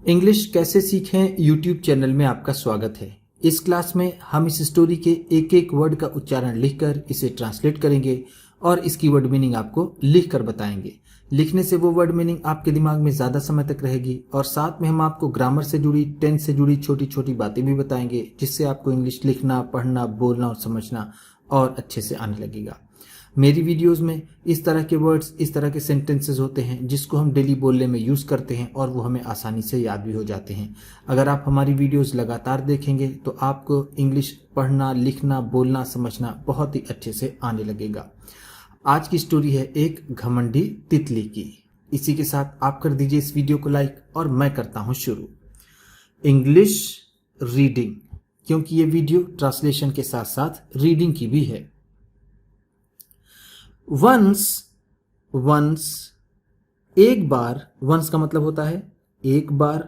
English कैसे सीखें YouTube channel में आपका स्वागत है। इस क्लास में हम इस स्टोरी के एक एक वर्ड का उच्चारण लिखकर इसे ट्रांसलेट करेंगे और इसकी वर्ड मीनिंग आपको लिखकर बताएंगे। लिखने से वो वर्ड मीनिंग आपके दिमाग में ज़्यादा समय तक रहेगी और साथ में हम आपको ग्रामर से जुड़ी, टेंस से जुड़ी छोटी छोटी बातें भी बताएंगे, जिससे आपको इंग्लिश लिखना, पढ़ना, बोलना और समझना और अच्छे से आने लगेगा। मेरी वीडियोस में इस तरह के वर्ड्स, इस तरह के सेंटेंसेस होते हैं जिसको हम डेली बोलने में यूज़ करते हैं और वो हमें आसानी से याद भी हो जाते हैं। अगर आप हमारी वीडियोस लगातार देखेंगे तो आपको इंग्लिश पढ़ना, लिखना, बोलना, समझना बहुत ही अच्छे से आने लगेगा। आज की स्टोरी है एक घमंडी तितली की। इसी के साथ आप कर दीजिए इस वीडियो को लाइक और मैं करता हूँ शुरू। इंग्लिश रीडिंग, क्योंकि ये वीडियो ट्रांसलेशन के साथ साथ रीडिंग की भी है। वंस एक बार, वंस का मतलब होता है एक बार।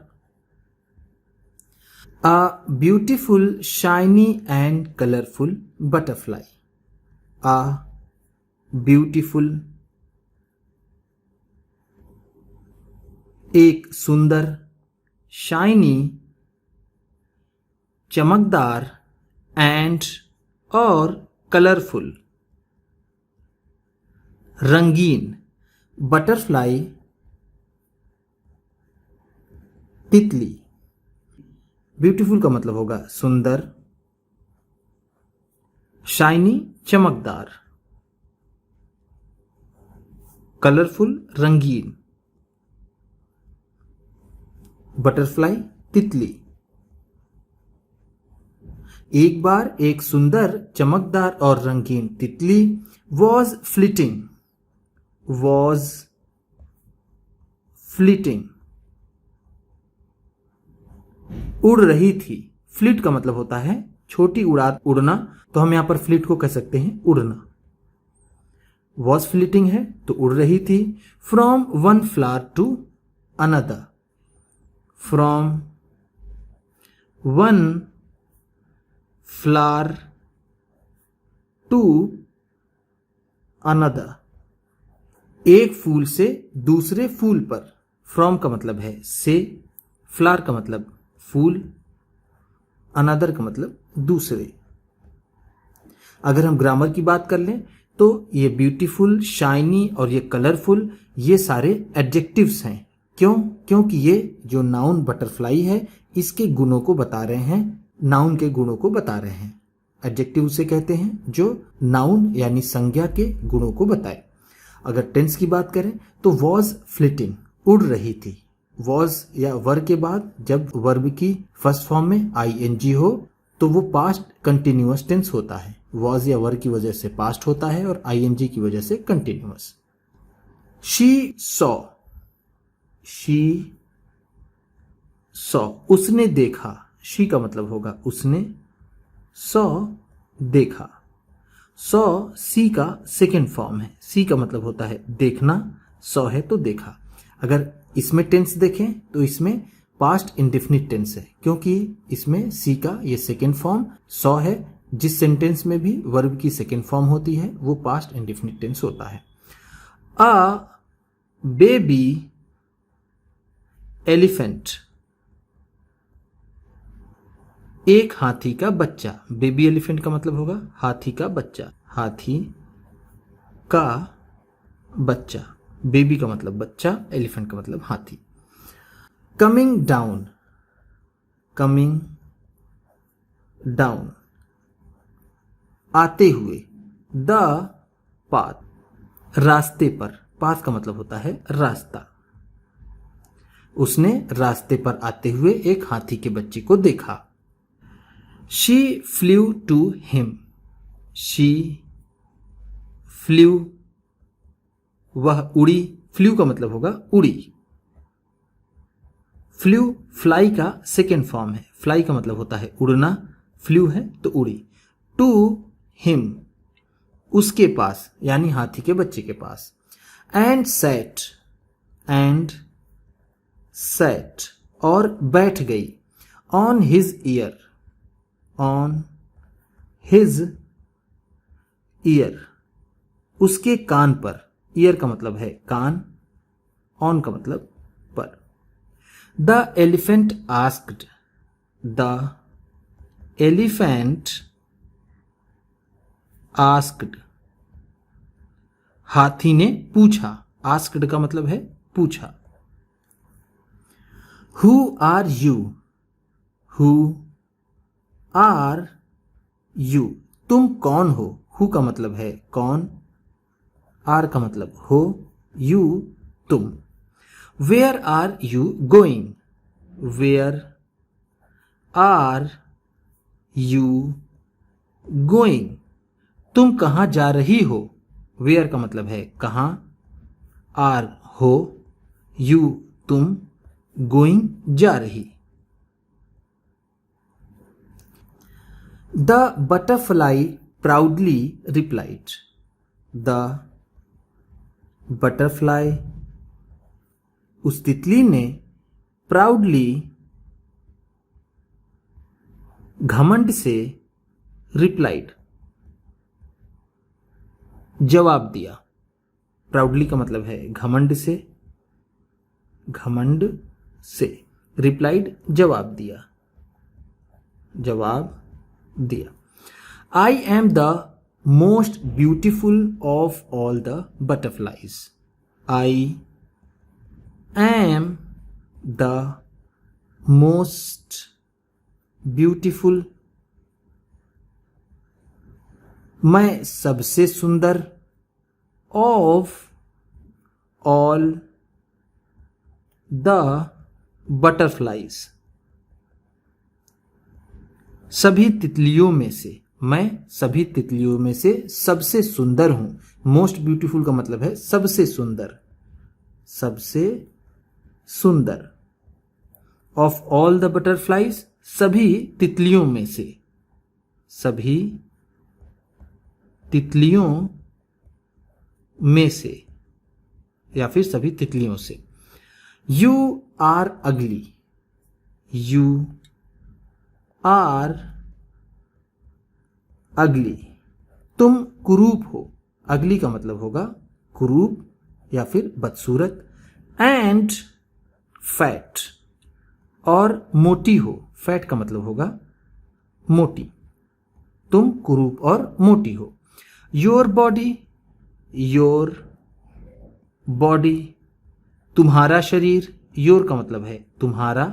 A beautiful shiny and colourful butterfly. A beautiful एक सुंदर, शाइनी चमकदार, एंड और कलरफुल रंगीन बटरफ्लाई तितली। ब्यूटीफुल का मतलब होगा सुंदर, शाइनी चमकदार, कलरफुल रंगीन, बटरफ्लाई तितली। एक बार एक सुंदर, चमकदार और रंगीन तितली was fleeting उड़ रही थी। फ्लीट का मतलब होता है छोटी उड़ना, तो हम यहां पर फ्लीट को कह सकते हैं उड़ना। was fleeting है तो उड़ रही थी। from one flower to another, from one flower to another, एक फूल से दूसरे फूल पर। फ्रॉम का मतलब है से, फ्लावर का मतलब फूल, अनदर का मतलब दूसरे। अगर हम ग्रामर की बात कर लें तो ये ब्यूटीफुल, शाइनी और ये कलरफुल, ये सारे एडजेक्टिव्स हैं। क्यों? क्योंकि ये जो नाउन बटरफ्लाई है इसके गुणों को बता रहे हैं, नाउन के गुणों को बता रहे हैं। एडजेक्टिव उसे कहते हैं जो नाउन यानी संज्ञा के गुणों को बताए। अगर टेंस की बात करें तो वॉज फ्लिटिंग उड़ रही थी। वॉज या वर के बाद जब वर्ब की फर्स्ट फॉर्म में आईएनजी हो तो वो पास्ट कंटिन्यूअस टेंस होता है। वॉज या वर की वजह से पास्ट होता है और आईएनजी की वजह से कंटिन्यूअस। शी सॉ उसने देखा। शी का मतलब होगा उसने, सॉ देखा। सॉ सी का सेकेंड फॉर्म है। सी का मतलब होता है देखना, सॉ है तो देखा। अगर इसमें टेंस देखें तो इसमें पास्ट इंडेफिनिट टेंस है, क्योंकि इसमें सी का ये सेकेंड फॉर्म सॉ है। जिस सेंटेंस में भी वर्ब की सेकेंड फॉर्म होती है वो पास्ट इंडेफिनिट टेंस होता है। अ बेबी एलिफेंट, एक हाथी का बच्चा। बेबी एलिफेंट का मतलब होगा हाथी का बच्चा। हाथी का बच्चा, बेबी का मतलब बच्चा, एलिफेंट का मतलब हाथी। कमिंग डाउन आते हुए। द पाथ रास्ते पर। पाथ का मतलब होता है रास्ता। उसने रास्ते पर आते हुए एक हाथी के बच्चे को देखा। She flew to him. She flew, वह उड़ी। फ्लू का मतलब होगा उड़ी। फ्लू फ्लाई का सेकेंड फॉर्म है। फ्लाई का मतलब होता है उड़ना, फ्लू है तो उड़ी। टू हिम उसके पास, यानी हाथी के बच्चे के पास। एंड सैट और बैठ गई। On his year, on his year उसके कान पर। ईयर का मतलब है कान, ऑन का मतलब पर। The elephant asked, the elephant asked, हाथी ने पूछा, आस्क्ड का मतलब है पूछा। Who are you, who are you, तुम कौन हो। हु का मतलब है कौन, आर का मतलब हो, यू तुम। Where are you going, where are you going, तुम कहाँ जा रही हो। वेयर का मतलब है कहाँ, आर हो, यू तुम, गोइंग जा रही। The butterfly proudly replied, the butterfly, उस तितली ने प्राउडली, घमंड से, रिप्लाइड, जवाब दिया। प्राउडली का मतलब है घमंड से, घमंड से, रिप्लाइड जवाब दिया, जवाब दिया। I am the most beautiful of all the butterflies, I am the most beautiful, मैं सबसे सुंदर, ऑफ ऑल द बटरफ्लाइज, सभी तितलियों में से, मैं सभी तितलियों में से सबसे सुंदर हूं। मोस्ट ब्यूटीफुल का मतलब है सबसे सुंदर, सबसे सुंदर। ऑफ ऑल द बटरफ्लाइज, सभी तितलियों में से, सभी तितलियों में से, या फिर सभी तितलियों से। You are ugly, you are ugly, तुम कुरूप हो। अगली का मतलब होगा कुरूप या फिर बदसूरत। एंड फैट, और मोटी हो। फैट का मतलब होगा मोटी, तुम कुरूप और मोटी हो। योर बॉडी, योर बॉडी, तुम्हारा शरीर। योर का मतलब है तुम्हारा,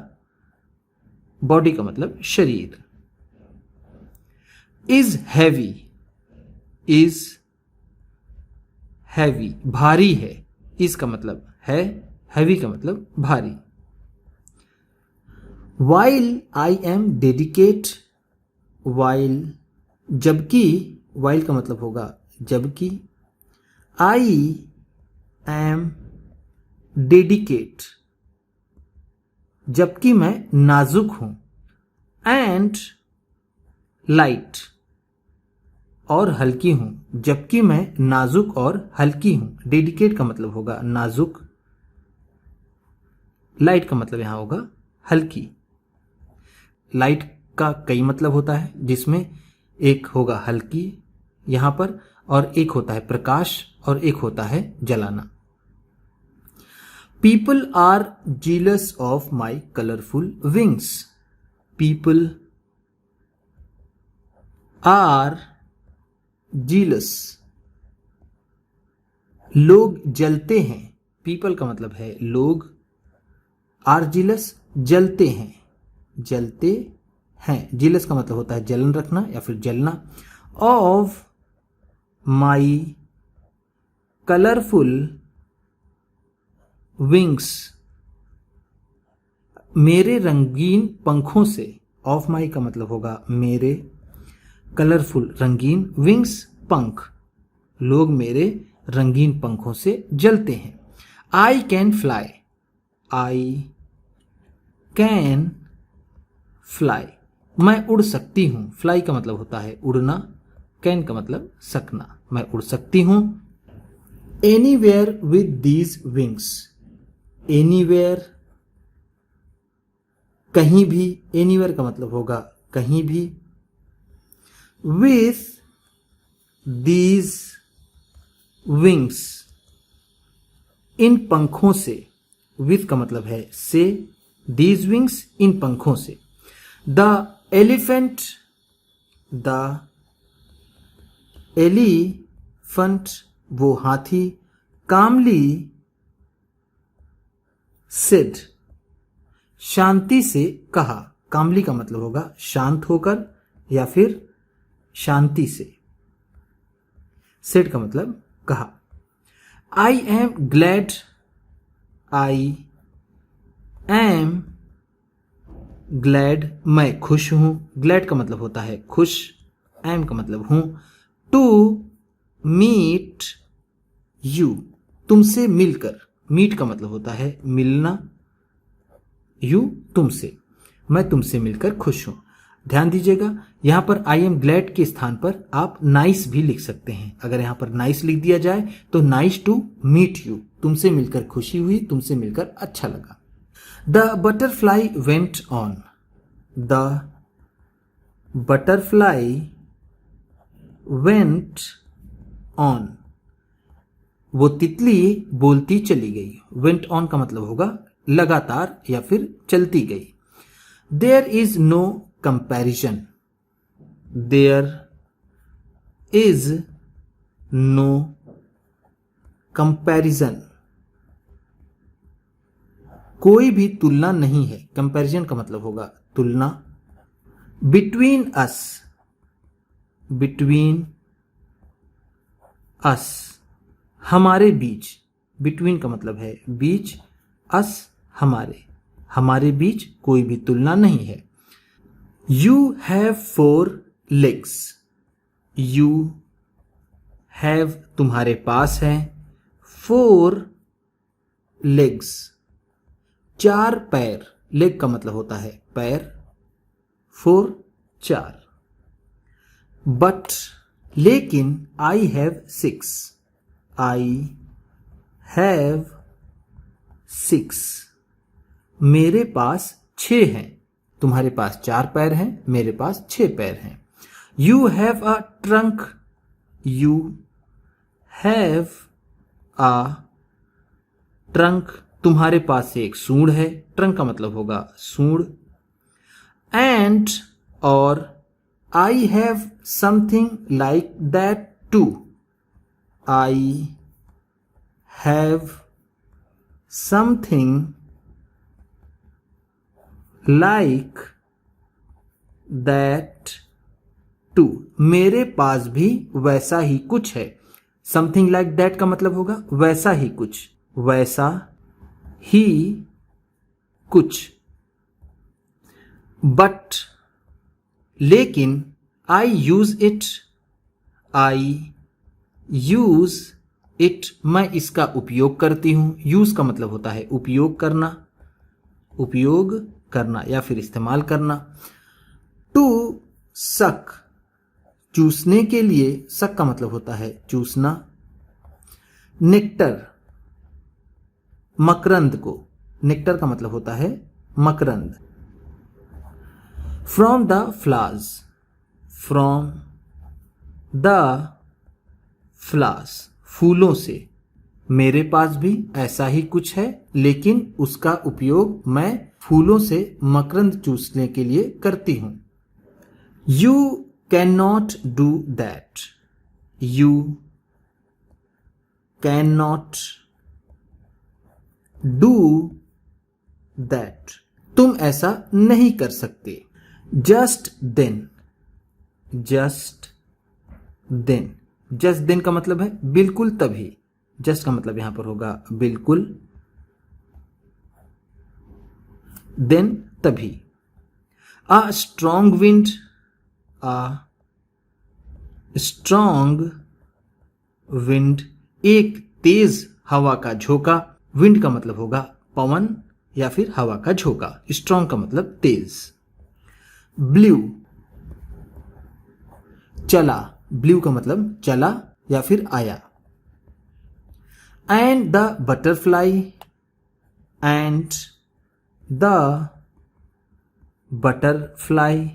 बॉडी का मतलब शरीर। इज हैवी, इज हैवी, भारी है। इज का मतलब है, हैवी का मतलब भारी। While I am dedicate, while, जबकि, वाइल का मतलब होगा जबकि। आई एम डेडिकेट, जबकि मैं नाजुक हूं। एंड लाइट, और हल्की हूं। जबकि मैं नाजुक और हल्की हूं। डेडिकेट का मतलब होगा नाजुक, लाइट का मतलब यहां होगा हल्की। लाइट का कई मतलब होता है, जिसमें एक होगा हल्की यहां पर, और एक होता है प्रकाश, और एक होता है जलाना। People are jealous of my colourful wings, people are jealous, लोग जलते हैं। पीपल का मतलब है लोग, आर जीलस, जलते हैं, जलते हैं। जीलस का मतलब होता है जलन रखना या फिर जलना। ऑफ माई कलरफुल विंग्स, मेरे रंगीन पंखों से। ऑफ माई का मतलब होगा मेरे, कलरफुल रंगीन, विंग्स पंख, लोग मेरे रंगीन पंखों से जलते हैं। I can fly, I can fly, मैं उड़ सकती हूं। फ्लाई का मतलब होता है उड़ना, कैन का मतलब सकना, मैं उड़ सकती हूं। Anywhere with these wings, anywhere, कहीं भी। एनीवेयर का मतलब होगा कहीं भी। विथ दीज विंग्स, इन पंखों से। विथ का मतलब है से, दीज विंग्स, इन पंखों से। द एलिफेंट, द एलिफेंट, वो हाथी, कामली सेड, शांति से कहा। कामली का मतलब होगा शांत होकर या फिर शांति से। सेड का मतलब कहा। I am glad, I am glad, मैं खुश हूं। ग्लैड का मतलब होता है खुश, एम का मतलब हूं। टू मीट यू, तुमसे मिलकर। मीट का मतलब होता है मिलना, यू तुमसे, मैं तुमसे मिलकर खुश हूं। ध्यान दीजिएगा, यहां पर आई एम ग्लैड के स्थान पर आप नाइस भी लिख सकते हैं। अगर यहां पर नाइस लिख दिया जाए तो नाइस टू मीट यू, तुमसे मिलकर खुशी हुई, तुमसे मिलकर अच्छा लगा। The butterfly went on, the butterfly went on, वो तितली बोलती चली गई। वेंट ऑन का मतलब होगा लगातार या फिर चलती गई। There is no comparison, there is no comparison, कोई भी तुलना नहीं है। कंपैरिजन का मतलब होगा तुलना। बिटवीन अस, बिटवीन अस, हमारे बीच। बिटवीन का मतलब है बीच, अस हमारे, हमारे बीच कोई भी तुलना नहीं है। You have 4 legs, you have तुम्हारे पास है, 4 legs 4 पैर। लेग का मतलब होता है पैर, 4 4। बट लेकिन आई हैव 6, आई हैव 6, मेरे पास 6 हैं। तुम्हारे पास 4 पैर हैं, मेरे पास 6 पैर हैं। You have a trunk, you have a trunk, तुम्हारे पास एक सूंड है। ट्रंक का मतलब होगा सूंड। एंड और I have something like that too, I have something like that too, मेरे पास भी वैसा ही कुछ है। समथिंग लाइक दैट का मतलब होगा वैसा ही कुछ, वैसा ही कुछ। बट लेकिन I use it, I use it, मैं इसका उपयोग करती हूं। यूज का मतलब होता है उपयोग करना, उपयोग करना या फिर इस्तेमाल करना। टू सक, चूसने के लिए। सक का मतलब होता है चूसना। नेक्टर, मकरंद को, नेक्टर का मतलब होता है मकरंद। From the flowers, from the flowers, फूलों से। मेरे पास भी ऐसा ही कुछ है, लेकिन उसका उपयोग मैं फूलों से मकरंद चूसने के लिए करती हूं। You can not do that, you can not do that, तुम ऐसा नहीं कर सकते। Just then, just then, just then का मतलब है बिल्कुल तभी। जस्ट का मतलब यहां पर होगा बिल्कुल, देन तभी। A strong wind, a strong wind, एक तेज हवा का झोंका। विंड का मतलब होगा पवन या फिर हवा का झोंका। स्ट्रॉन्ग का मतलब तेज। ब्लू, चला। ब्लू का मतलब चला या फिर आया। And the butterfly, and the butterfly,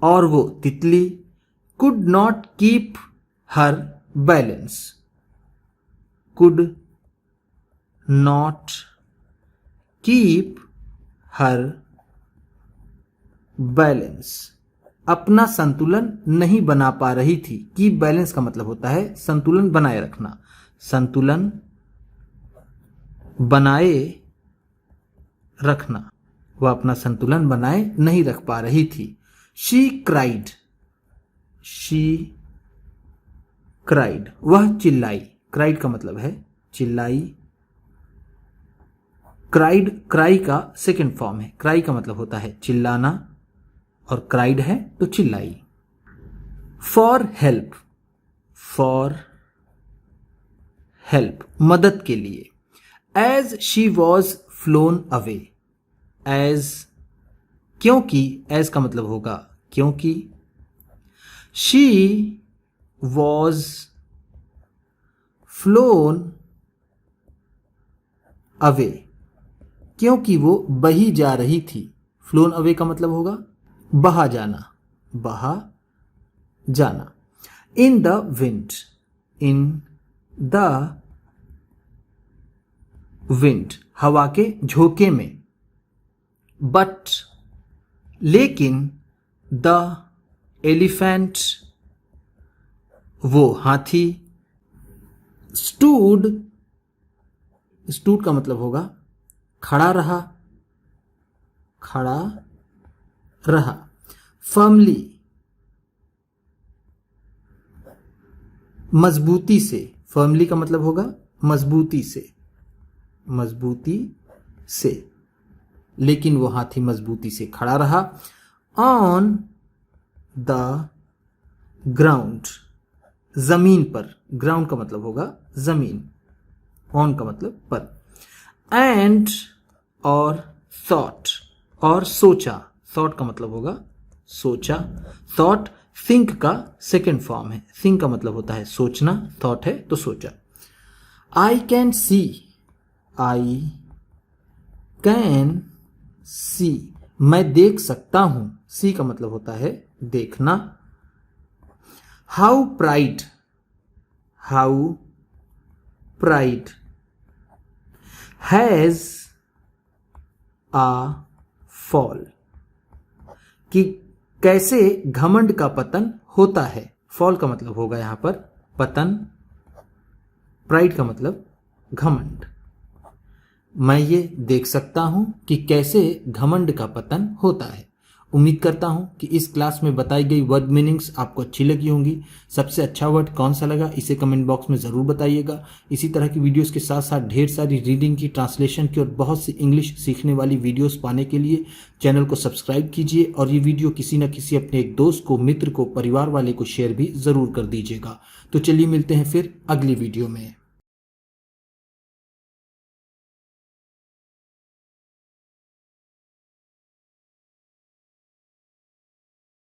और वो तितली। Could not keep her balance, could not keep her balance, अपना संतुलन नहीं बना पा रही थी। कीप बैलेंस का मतलब होता है संतुलन बनाए रखना, संतुलन बनाए रखना, वह अपना संतुलन बनाए नहीं रख पा रही थी। शी क्राइड, शी क्राइड, वह चिल्लाई। क्राइड का मतलब है चिल्लाई। क्राइड क्राई का सेकंड फॉर्म है। क्राई का मतलब होता है चिल्लाना और क्राइड है तो चिल्लाई। फॉर हेल्प, फॉर हेल्प, मदद के लिए। As she was flown away, as, क्योंकि, एज का मतलब होगा क्योंकि। शी वॉज फ्लोन अवे, क्योंकि वो बही जा रही थी। फ्लोन अवे का मतलब होगा बहा जाना, बहा जाना। In the wind, in the wind, हवा के झोंके में। बट, लेकिन, द एलिफेंट, वो हाथी। स्टूड, स्टूड का मतलब होगा खड़ा रहा, खड़ा रहा। फर्मली, मजबूती से। फर्मली का मतलब होगा मजबूती से, मजबूती से, लेकिन वो हाथी मजबूती से खड़ा रहा। ऑन द ग्राउंड, जमीन पर। ग्राउंड का मतलब होगा जमीन, ऑन का मतलब पर। एंड, और थॉट, और सोचा। थॉट का मतलब होगा सोचा। थॉट थिंक का सेकेंड फॉर्म है। थिंक का मतलब होता है सोचना, थॉट है तो सोचा। I can see, I can see, मैं देख सकता हूं। सी का मतलब होता है देखना। How pride, how pride has a fall, कि कैसे घमंड का पतन होता है। फॉल का मतलब होगा यहां पर पतन, प्राइड का मतलब घमंड। मैं ये देख सकता हूं कि कैसे घमंड का पतन होता है। उम्मीद करता हूं कि इस क्लास में बताई गई वर्ड मीनिंग्स आपको अच्छी लगी होंगी। सबसे अच्छा वर्ड कौन सा लगा इसे कमेंट बॉक्स में ज़रूर बताइएगा। इसी तरह की वीडियोस के साथ साथ ढेर सारी रीडिंग की, ट्रांसलेशन की और बहुत सी इंग्लिश सीखने वाली वीडियोस पाने के लिए चैनल को सब्सक्राइब कीजिए और ये वीडियो किसी न किसी अपने एक दोस्त को, मित्र को, परिवार वाले को शेयर भी ज़रूर कर दीजिएगा। तो चलिए मिलते हैं फिर अगली वीडियो में।